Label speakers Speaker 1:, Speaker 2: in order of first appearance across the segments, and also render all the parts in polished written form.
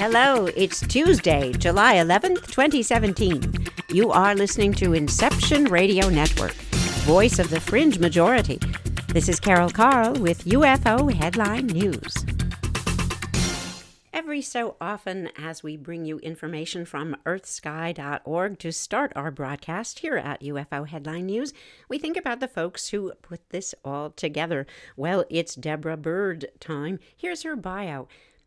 Speaker 1: Hello, it's Tuesday, July 11th, 2017. You are listening to Inception Radio Network, voice of the fringe majority. This is Carol Carl with UFO Headline News. Every so often, as we bring you information from earthsky.org to start our broadcast here at UFO Headline News, we think about the folks who put this all together. Well, it's Deborah Bird time. Here's her bio.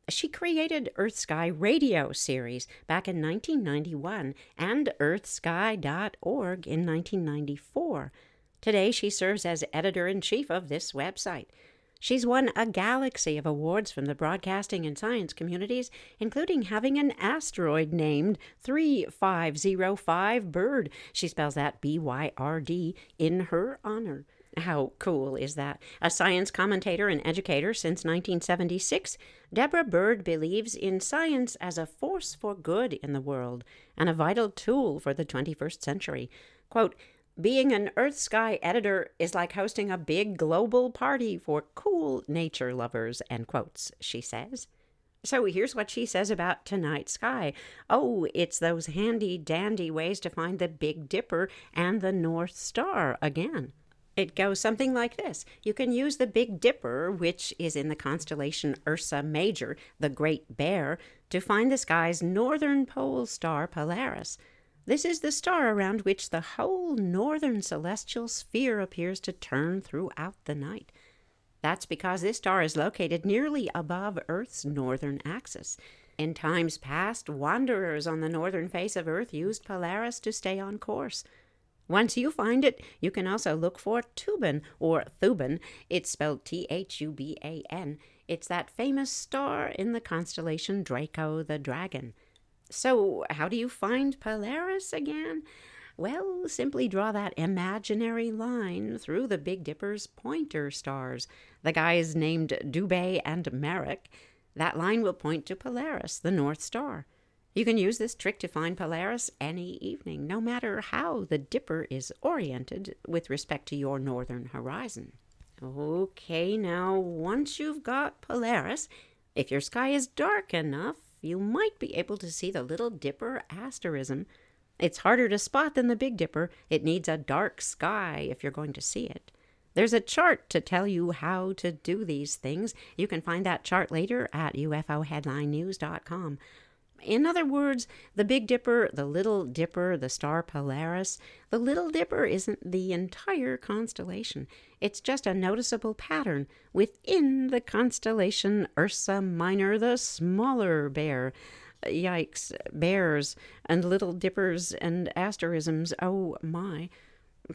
Speaker 1: She created Earthsky Radio Series back in 1991 and earthsky.org in 1994. Today, she serves as editor-in-chief of this website. She's won a galaxy of awards from the broadcasting and science communities, including having an asteroid named 3505 Bird. She spells that B-Y-R-D in her honor. How cool is that? A science commentator and educator since 1976, Deborah Bird believes in science as a force for good in the world and a vital tool for the 21st century. Quote, being an Earth-Sky editor is like hosting a big global party for cool nature lovers, end quotes, she says. So here's what she says about tonight's sky. Oh, it's those handy-dandy ways to find the Big Dipper and the North Star again. It goes something like this. You can use the Big Dipper, which is in the constellation Ursa Major, the Great Bear, to find the sky's northern pole star Polaris. This is the star around which the whole northern celestial sphere appears to turn throughout the night. That's because this star is located nearly above Earth's northern axis. In times past, wanderers on the northern face of Earth used Polaris to stay on course. Once you find it, you can also look for Thuban, or Thuban. It's spelled Thuban. It's that famous star in the constellation Draco the Dragon. So, how do you find Polaris again? Well, simply draw that imaginary line through the Big Dipper's pointer stars, the guys named Dubhe and Merrick. That line will point to Polaris, the North Star. You can use this trick to find Polaris any evening, no matter how the Dipper is oriented with respect to your northern horizon. Okay, now, once you've got Polaris, if your sky is dark enough, you might be able to see the Little Dipper asterism. It's harder to spot than the Big Dipper. It needs a dark sky if you're going to see it. There's a chart to tell you how to do these things. You can find that chart later at ufoheadlinenews.com. In other words, the Big Dipper, the Little Dipper, the star Polaris, the Little Dipper isn't the entire constellation. It's just a noticeable pattern within the constellation Ursa Minor, the smaller bear. Yikes, bears and Little Dippers and asterisms, oh my.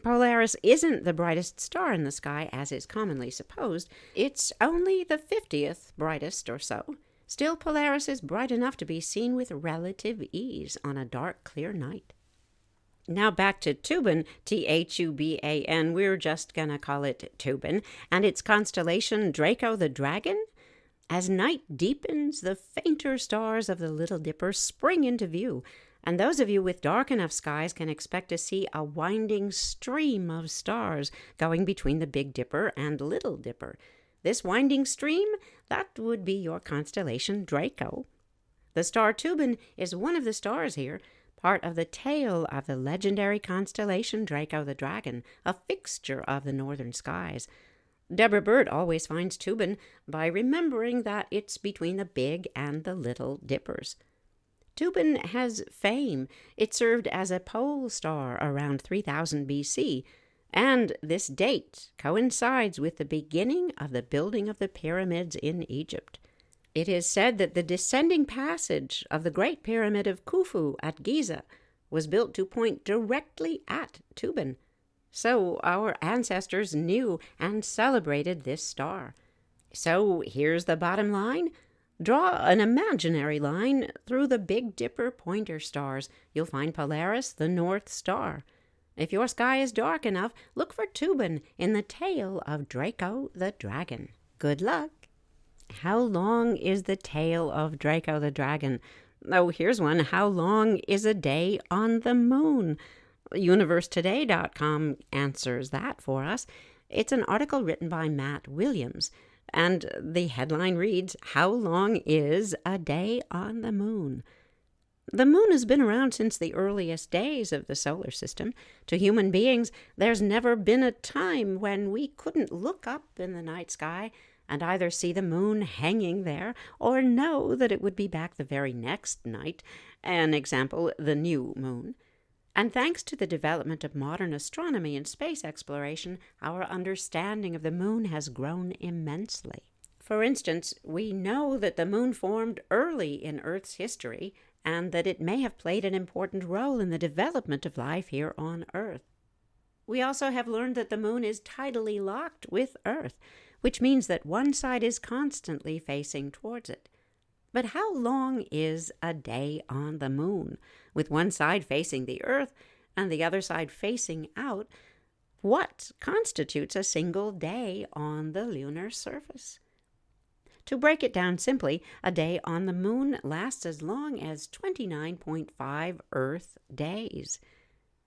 Speaker 1: Polaris isn't the brightest star in the sky, as is commonly supposed. It's only the 50th brightest or so. Still, Polaris is bright enough to be seen with relative ease on a dark, clear night. Now back to Thuban, Thuban. We're just going to call it Thuban, and its constellation Draco the Dragon. As night deepens, the fainter stars of the Little Dipper spring into view, and those of you with dark enough skies can expect to see a winding stream of stars going between the Big Dipper and Little Dipper. This winding stream, that would be your constellation Draco. The star Thuban is one of the stars here, part of the tail of the legendary constellation Draco the Dragon, a fixture of the northern skies. Deborah Bird always finds Thuban by remembering that it's between the Big and the Little Dippers. Thuban has fame. It served as a pole star around 3000 BC, and this date coincides with the beginning of the building of the pyramids in Egypt. It is said that the descending passage of the Great Pyramid of Khufu at Giza was built to point directly at Thuban. So our ancestors knew and celebrated this star. So here's the bottom line. Draw an imaginary line through the Big Dipper pointer stars. You'll find Polaris, the North Star. If your sky is dark enough, look for Thuban in the tail of Draco the Dragon. Good luck! How long is the tail of Draco the Dragon? Oh, here's one. How long is a day on the moon? UniverseToday.com answers that for us. It's an article written by Matt Williams. And the headline reads, "How long is a day on the moon?" The moon has been around since the earliest days of the solar system. To human beings, there's never been a time when we couldn't look up in the night sky and either see the moon hanging there or know that it would be back the very next night, an example, the new moon. And thanks to the development of modern astronomy and space exploration, our understanding of the moon has grown immensely. For instance, we know that the moon formed early in Earth's history and that it may have played an important role in the development of life here on Earth. We also have learned that the moon is tidally locked with Earth, which means that one side is constantly facing towards it. But how long is a day on the moon? With one side facing the Earth and the other side facing out, what constitutes a single day on the lunar surface? To break it down simply, a day on the moon lasts as long as 29.5 Earth days.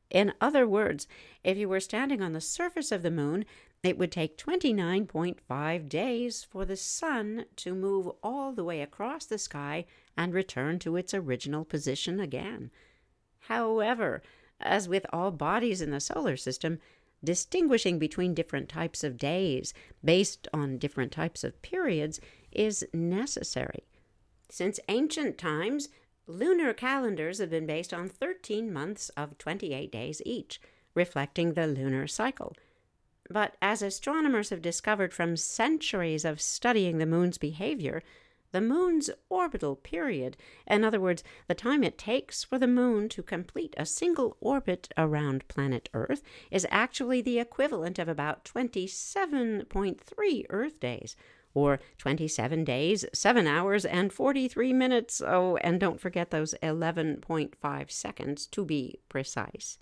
Speaker 1: In other words, if you were standing on the surface of the moon, it would take 29.5 days for the sun to move all the way across the sky and return to its original position again. However, as with all bodies in the solar system, distinguishing between different types of days based on different types of periods is necessary. Since ancient times, lunar calendars have been based on 13 months of 28 days each, reflecting the lunar cycle. But as astronomers have discovered from centuries of studying the moon's behavior, the moon's orbital period, in other words, the time it takes for the moon to complete a single orbit around planet Earth, is actually the equivalent of about 27.3 Earth days, or 27 days, 7 hours, and 43 minutes. Oh, and don't forget those 11.5 seconds to be precise.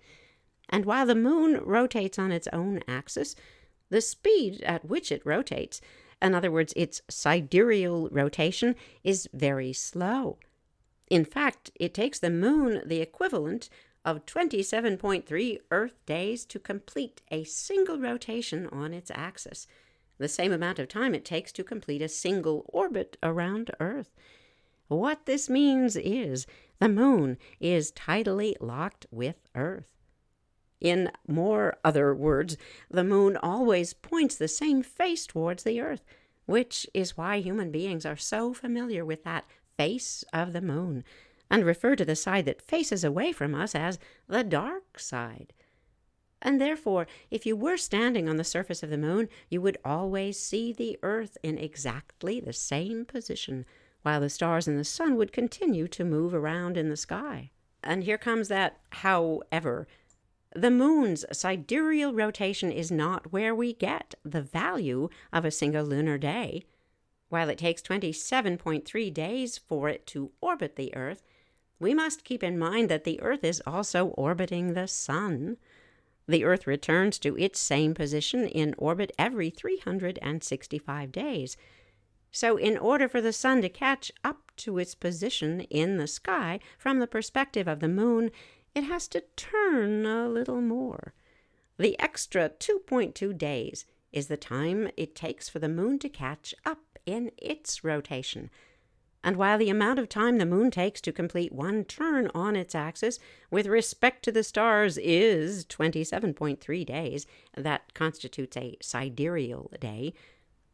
Speaker 1: And while the moon rotates on its own axis, the speed at which it rotates, in other words, its sidereal rotation, is very slow. In fact, it takes the moon the equivalent of 27.3 Earth days to complete a single rotation on its axis, the same amount of time it takes to complete a single orbit around Earth. What this means is the moon is tidally locked with Earth. In more other words, the moon always points the same face towards the Earth, which is why human beings are so familiar with that face of the moon, and refer to the side that faces away from us as the dark side. And therefore, if you were standing on the surface of the moon, you would always see the Earth in exactly the same position, while the stars and the sun would continue to move around in the sky. And here comes that however. The moon's sidereal rotation is not where we get the value of a single lunar day. While it takes 27.3 days for it to orbit the Earth, we must keep in mind that the Earth is also orbiting the sun. The Earth returns to its same position in orbit every 365 days. So in order for the sun to catch up to its position in the sky from the perspective of the moon, it has to turn a little more. The extra 2.2 days is the time it takes for the moon to catch up in its rotation. And while the amount of time the moon takes to complete one turn on its axis with respect to the stars is 27.3 days, that constitutes a sidereal day,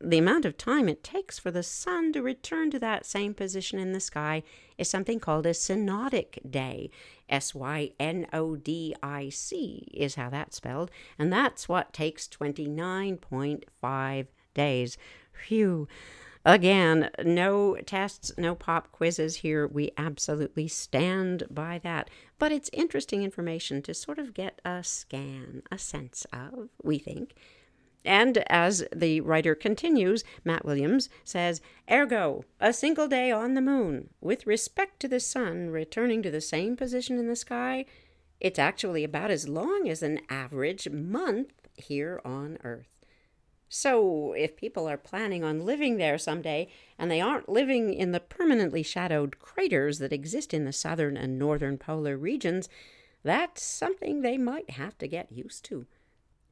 Speaker 1: the amount of time it takes for the sun to return to that same position in the sky is something called a synodic day. S-Y-N-O-D-I-C is how that's spelled, and that's what takes 29.5 days. Phew. Again, no tests, no pop quizzes here. We absolutely stand by that. But it's interesting information to sort of get a sense of, we think. And as the writer continues, Matt Williams says, ergo, a single day on the moon, with respect to the sun returning to the same position in the sky, it's actually about as long as an average month here on Earth. So if people are planning on living there someday, and they aren't living in the permanently shadowed craters that exist in the southern and northern polar regions, that's something they might have to get used to.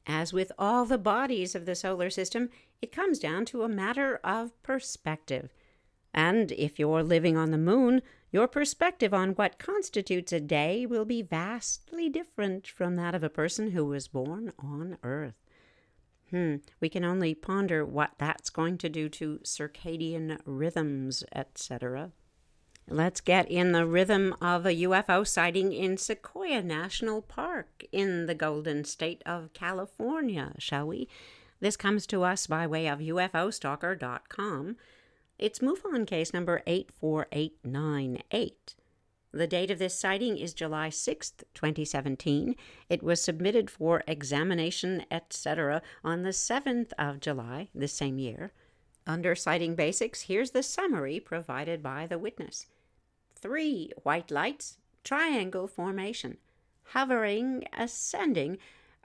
Speaker 1: As with all the bodies of the solar system, it comes down to a matter of perspective. And if you're living on the moon, your perspective on what constitutes a day will be vastly different from that of a person who was born on Earth. We can only ponder what that's going to do to circadian rhythms, etc. Let's get in the rhythm of a UFO sighting in Sequoia National Park in the Golden State of California, shall we? This comes to us by way of UFOstalker.com. It's MUFON case number 84898. The date of this sighting is July 6th, 2017. It was submitted for examination, etc. on the 7th of July this same year. Under sighting basics, here's the summary provided by the witness. 3 white lights, triangle formation, hovering, ascending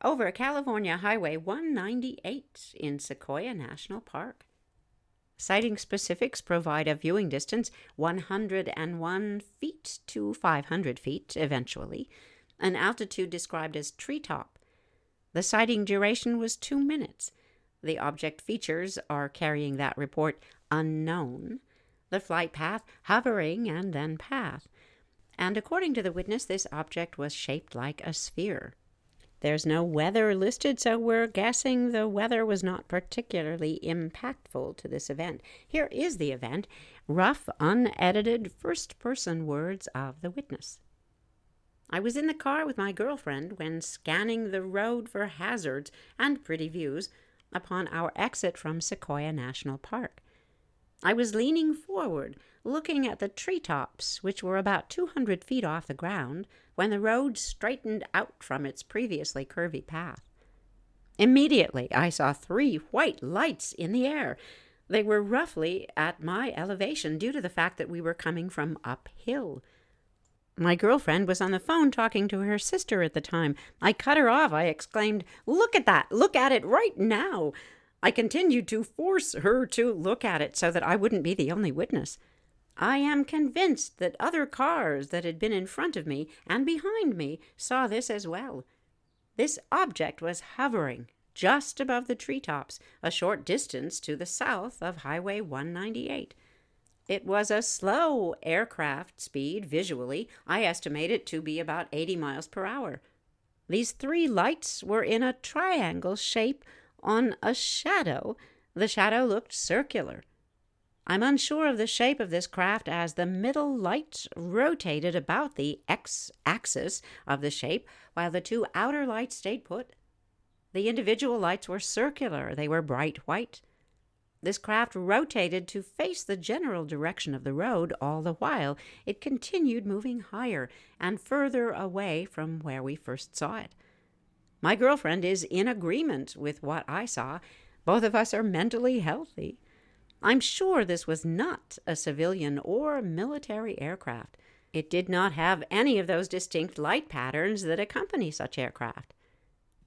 Speaker 1: over California Highway 198 in Sequoia National Park. Sighting specifics provide a viewing distance 101 feet to 500 feet eventually, an altitude described as treetop. The sighting duration was 2 minutes. The object features are carrying that report unknown. The flight path, hovering, and then path. And according to the witness, this object was shaped like a sphere. There's no weather listed, so we're guessing the weather was not particularly impactful to this event. Here is the event, rough, unedited, first-person words of the witness. I was in the car with my girlfriend when scanning the road for hazards and pretty views upon our exit from Sequoia National Park. I was leaning forward, looking at the treetops, which were about 200 feet off the ground, when the road straightened out from its previously curvy path. Immediately, I saw 3 white lights in the air. They were roughly at my elevation due to the fact that we were coming from uphill. My girlfriend was on the phone talking to her sister at the time. I cut her off. I exclaimed, "Look at that! Look at it right now!" I continued to force her to look at it so that I wouldn't be the only witness. I am convinced that other cars that had been in front of me and behind me saw this as well. This object was hovering just above the treetops, a short distance to the south of Highway 198. It was a slow aircraft speed visually. I estimate it to be about 80 miles per hour. These 3 lights were in a triangle shape on a shadow. The shadow looked circular. I'm unsure of the shape of this craft as the middle light rotated about the x-axis of the shape while the 2 outer lights stayed put. The individual lights were circular. They were bright white. This craft rotated to face the general direction of the road. All the while, it continued moving higher and further away from where we first saw it. My girlfriend is in agreement with what I saw. Both of us are mentally healthy. I'm sure this was not a civilian or military aircraft. It did not have any of those distinct light patterns that accompany such aircraft.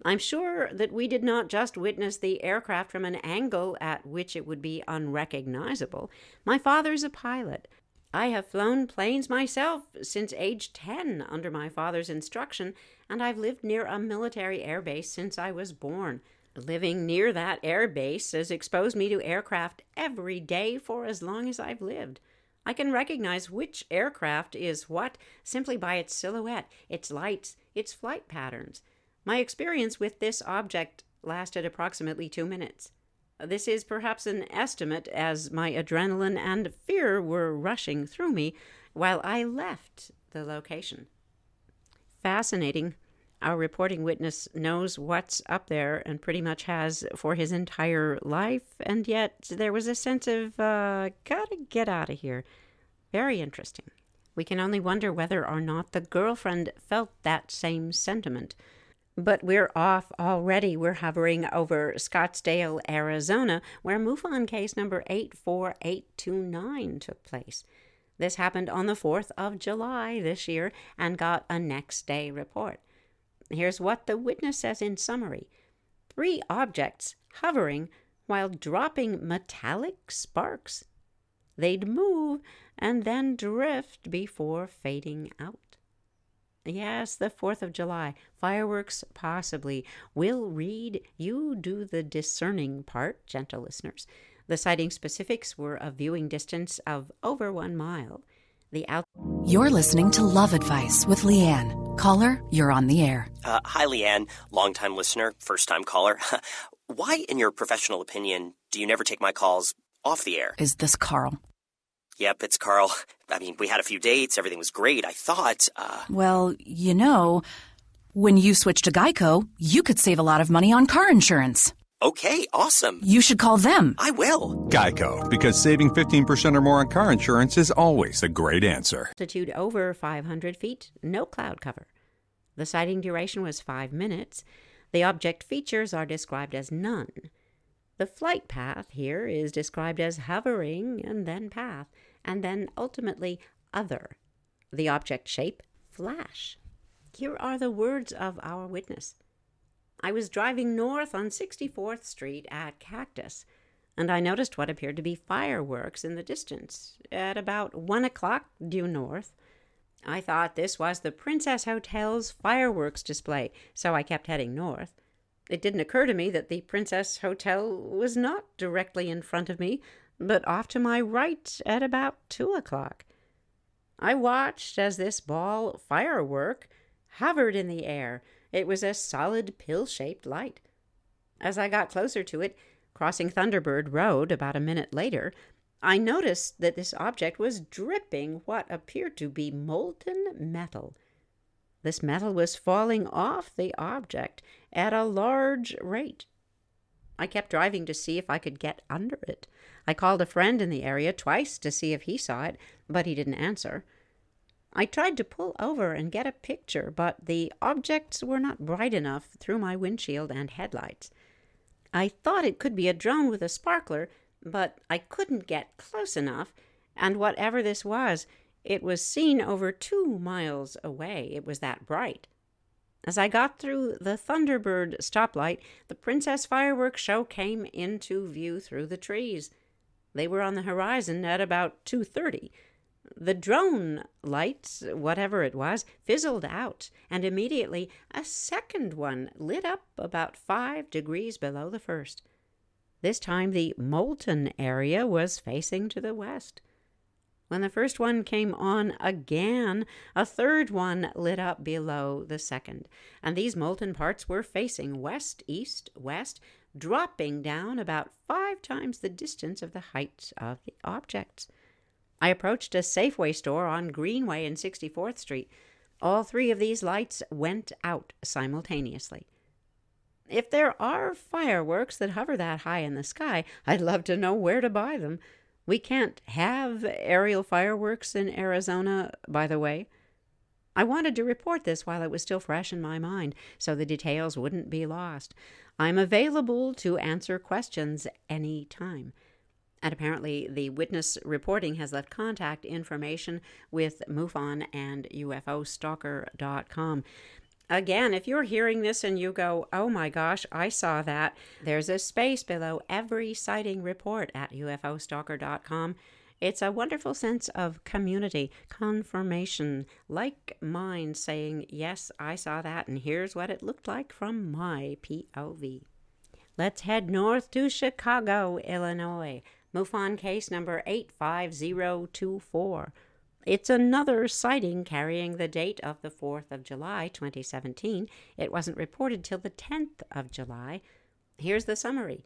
Speaker 1: I'm sure that we did not just witness the aircraft from an angle at which it would be unrecognizable. My father's a pilot. I have flown planes myself since age 10 under my father's instruction, and I've lived near a military airbase since I was born. Living near that airbase has exposed me to aircraft every day for as long as I've lived. I can recognize which aircraft is what simply by its silhouette, its lights, its flight patterns. My experience with this object lasted approximately 2 minutes. This is perhaps an estimate, as my adrenaline and fear were rushing through me while I left the location. Fascinating. Our reporting witness knows what's up there and pretty much has for his entire life, and yet there was a sense of, gotta get out of here. Very interesting. We can only wonder whether or not the girlfriend felt that same sentiment. But we're off already. We're hovering over Scottsdale, Arizona, where MUFON case number 84829 took place. This happened on the 4th of July this year and got a next day report. Here's what the witness says in summary. 3 objects hovering while dropping metallic sparks. They'd move and then drift before fading out. Yes, the 4th of July. Fireworks, possibly. We'll read. You do the discerning part, gentle listeners. The sighting specifics were a viewing distance of over 1 mile.
Speaker 2: You're listening to Love Advice with Leanne. Caller, you're on the air.
Speaker 3: Hi, Leanne. Long-time listener, first-time caller. Why, in your professional opinion, do you never take my calls off the air?
Speaker 2: Is this Carl?
Speaker 3: Yep, it's Carl. I mean, we had a few dates. Everything was great. I thought,
Speaker 2: Well, you know, when you switch to Geico, you could save a lot of money on car insurance.
Speaker 3: Okay, awesome.
Speaker 2: You should call them.
Speaker 3: I will.
Speaker 4: Geico, because saving 15% or more on car insurance is always a great answer.
Speaker 1: Altitude over 500 feet, no cloud cover. The sighting duration was 5 minutes. The object features are described as none. The flight path here is described as hovering and then path, and then ultimately other. The object shape, flash. Here are the words of our witness. I was driving north on 64th Street at Cactus, and I noticed what appeared to be fireworks in the distance at about 1 o'clock due north. I thought this was the Princess Hotel's fireworks display, so I kept heading north. It didn't occur to me that the Princess Hotel was not directly in front of me, but off to my right at about 2 o'clock. I watched as this ball firework hovered in the air. It was a solid pill-shaped light. As I got closer to it, crossing Thunderbird Road about a minute later, I noticed that this object was dripping what appeared to be molten metal. This metal was falling off the object at a large rate. I kept driving to see if I could get under it. I called a friend in the area twice to see if he saw it, but he didn't answer. I tried to pull over and get a picture, but the objects were not bright enough through my windshield and headlights. I thought it could be a drone with a sparkler, but I couldn't get close enough, and whatever this was, it was seen over 2 miles away. It was that bright. As I got through the Thunderbird stoplight, the Princess Fireworks Show came into view through the trees. They were on the horizon at about 2:30. The drone lights, whatever it was, fizzled out, and immediately a second one lit up about 5 degrees below the first. This time the molten area was facing to the west. When the first one came on again, a third one lit up below the second, and these molten parts were facing west, east, west, dropping down about 5 times the distance of the height of the objects. I approached a Safeway store on Greenway and 64th Street. All 3 of these lights went out simultaneously. If there are fireworks that hover that high in the sky, I'd love to know where to buy them. We can't have aerial fireworks in Arizona, by the way. I wanted to report this while it was still fresh in my mind, so the details wouldn't be lost. I'm available to answer questions any time. And apparently the witness reporting has left contact information with MUFON and UFOstalker.com. Again, if you're hearing this and you go, oh my gosh, I saw that, there's a space below every sighting report at UFOstalker.com. It's a wonderful sense of community, confirmation, like mine saying, yes, I saw that, and here's what it looked like from my POV. Let's head north to Chicago, Illinois. MUFON case number 85024. It's another sighting carrying the date of the 4th of July, 2017. It wasn't reported till the 10th of July. Here's the summary.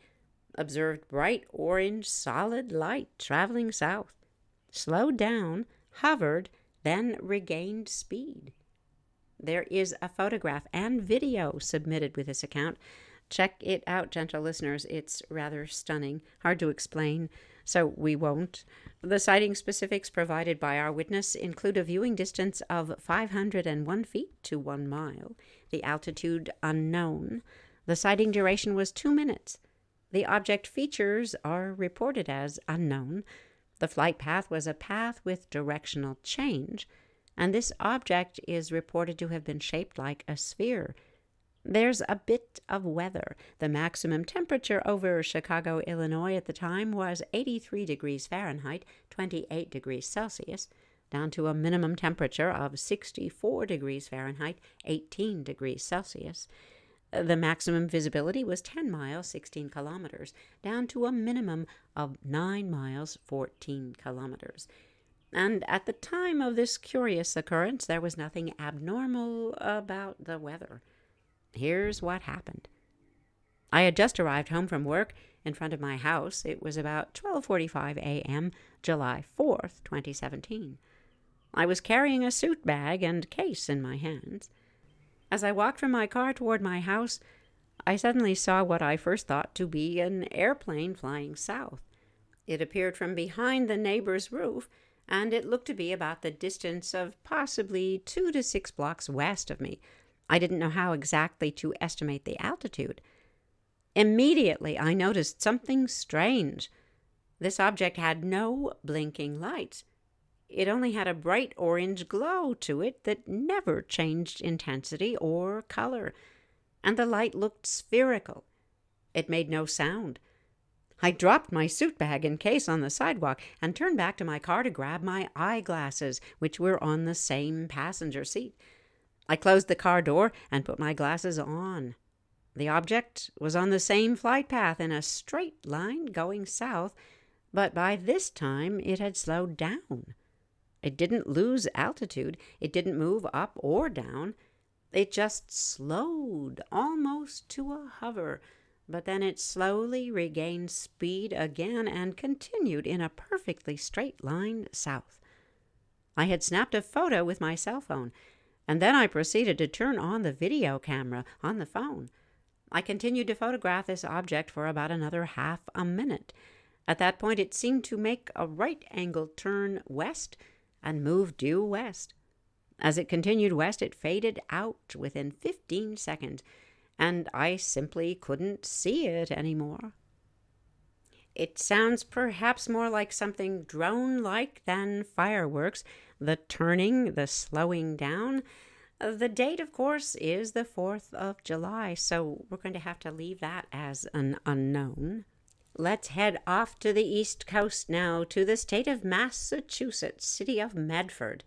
Speaker 1: Observed bright orange solid light traveling south. Slowed down, hovered, then regained speed. There is a photograph and video submitted with this account. Check it out, gentle listeners. It's rather stunning. Hard to explain, so we won't. The sighting specifics provided by our witness include a viewing distance of 501 feet to 1 mile. The altitude unknown. The sighting duration was 2 minutes. The object features are reported as unknown. The flight path was a path with directional change, and this object is reported to have been shaped like a sphere. There's a bit of weather. The maximum temperature over Chicago, Illinois at the time was 83 degrees Fahrenheit, 28 degrees Celsius. down to a minimum temperature of 64 degrees Fahrenheit, 18 degrees Celsius. The maximum visibility was 10 miles, 16 kilometers, down to a minimum of 9 miles, 14 kilometers. And at the time of this curious occurrence, there was nothing abnormal about the weather. Here's what happened. I had just arrived home from work in front of my house. It was about 12:45 a.m., July 4th, 2017. I was carrying a suit bag and case in my hands. As I walked from my car toward my house, I suddenly saw what I first thought to be an airplane flying south. It appeared from behind the neighbor's roof, and it looked to be about the distance of possibly 2 to 6 blocks west of me. I didn't know how exactly to estimate the altitude. Immediately, I noticed something strange. This object had no blinking lights. It only had a bright orange glow to it that never changed intensity or color, and the light looked spherical. It made no sound. I dropped my suit bag and case on the sidewalk and turned back to my car to grab my eyeglasses, which were on the same passenger seat. I closed the car door and put my glasses on. The object was on the same flight path in a straight line going south, but by this time it had slowed down. It didn't lose altitude. It didn't move up or down. It just slowed almost to a hover, but then it slowly regained speed again and continued in a perfectly straight line south. I had snapped a photo with my cell phone, and then I proceeded to turn on the video camera on the phone. I continued to photograph this object for about another half a minute. At that point, it seemed to make a right-angled turn west and move due west. As it continued west, it faded out within 15 seconds, and I simply couldn't see it anymore. It sounds perhaps more like something drone-like than fireworks, the turning, the slowing down. The date, of course, is the 4th of July, so we're going to have to leave that as an unknown. Let's head off to the East Coast now, to the state of Massachusetts, city of Medford.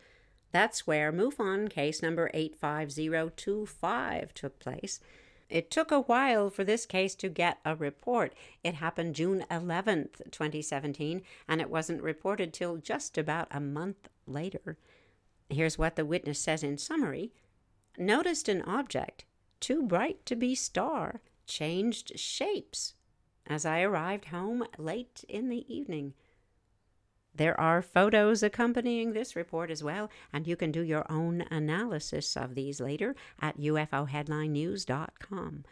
Speaker 1: That's where MUFON case number 85025 took place. It took a while for this case to get a report. It happened June 11th, 2017, and it wasn't reported till just about a month later. Here's what the witness says in summary. Noticed an object, too bright to be star, changed shapes as I arrived home late in the evening. There are photos accompanying this report as well, and you can do your own analysis of these later at ufoheadlinenews.com.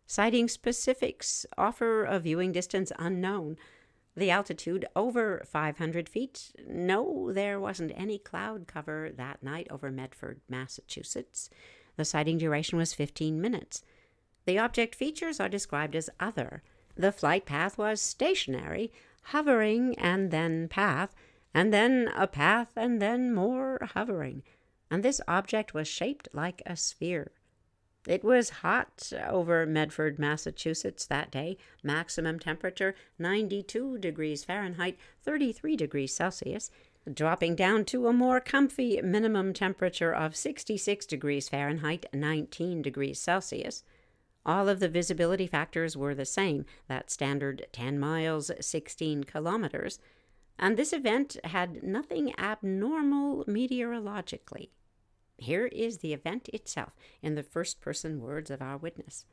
Speaker 1: Sighting specifics: offer a viewing distance unknown. The altitude over 500 feet. No, there wasn't any cloud cover that night over Medford, Massachusetts. The sighting duration was 15 minutes. The object features are described as other. The flight path was stationary, hovering and then path, and then a path and then more hovering. And this object was shaped like a sphere. It was hot over Medford, Massachusetts that day. Maximum temperature 92 degrees Fahrenheit, 33 degrees Celsius, dropping down to a more comfy minimum temperature of 66 degrees Fahrenheit, 19 degrees Celsius. All of the visibility factors were the same, that standard 10 miles, 16 kilometers, and this event had nothing abnormal meteorologically. Here is the event itself in the first-person words of our witness.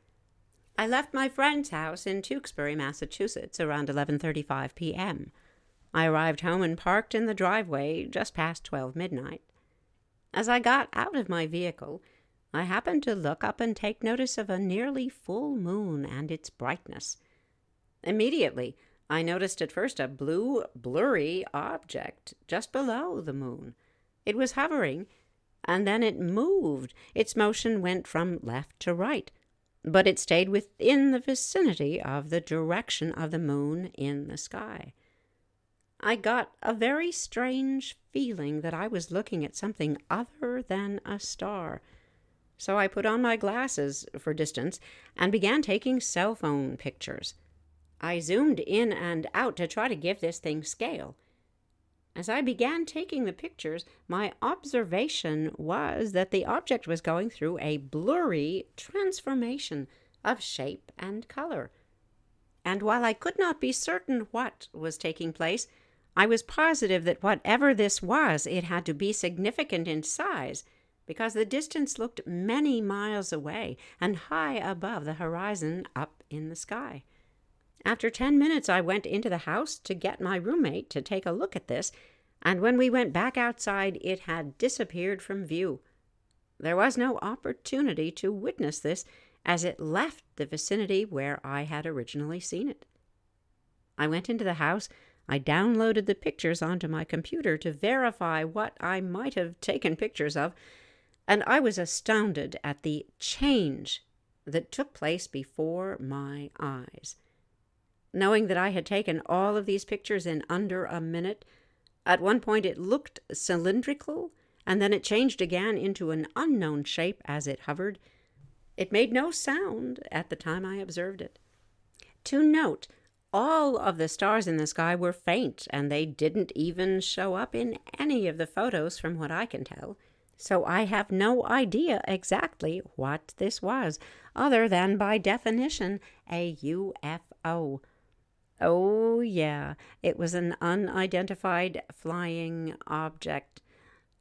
Speaker 1: I left my friend's house in Tewksbury, Massachusetts, around 11:35 p.m. I arrived home and parked in the driveway just past 12 midnight. As I got out of my vehicle, I happened to look up and take notice of a nearly full moon and its brightness. Immediately, I noticed at first a blue, blurry object just below the moon. It was hovering, and then it moved. Its motion went from left to right, but it stayed within the vicinity of the direction of the moon in the sky. I got a very strange feeling that I was looking at something other than a star. So I put on my glasses for distance and began taking cell phone pictures. I zoomed in and out to try to give this thing scale. As I began taking the pictures, my observation was that the object was going through a blurry transformation of shape and color. And while I could not be certain what was taking place, I was positive that whatever this was, it had to be significant in size, because the distance looked many miles away and high above the horizon up in the sky. After 10 minutes, I went into the house to get my roommate to take a look at this, and when we went back outside, it had disappeared from view. There was no opportunity to witness this, as it left the vicinity where I had originally seen it. I went into the house. I downloaded the pictures onto my computer to verify what I might have taken pictures of, and I was astounded at the change that took place before my eyes. Knowing that I had taken all of these pictures in under a minute, at one point it looked cylindrical, and then it changed again into an unknown shape as it hovered. It made no sound at the time I observed it. To note, all of the stars in the sky were faint, and they didn't even show up in any of the photos from what I can tell. So I have no idea exactly what this was, other than by definition a UFO. Oh, yeah, it was an unidentified flying object.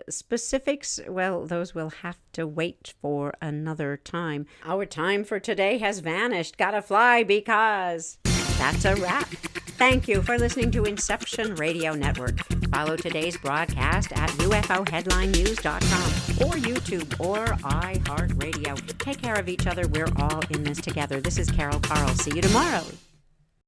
Speaker 1: Specifics, well, those will have to wait for another time. Our time for today has vanished. Gotta fly because that's a wrap. Thank you for listening to Inception Radio Network. Follow today's broadcast at ufoheadlinenews.com or YouTube or iHeartRadio. Take care of each other. We're all in this together. This is Carol Carl. See you tomorrow.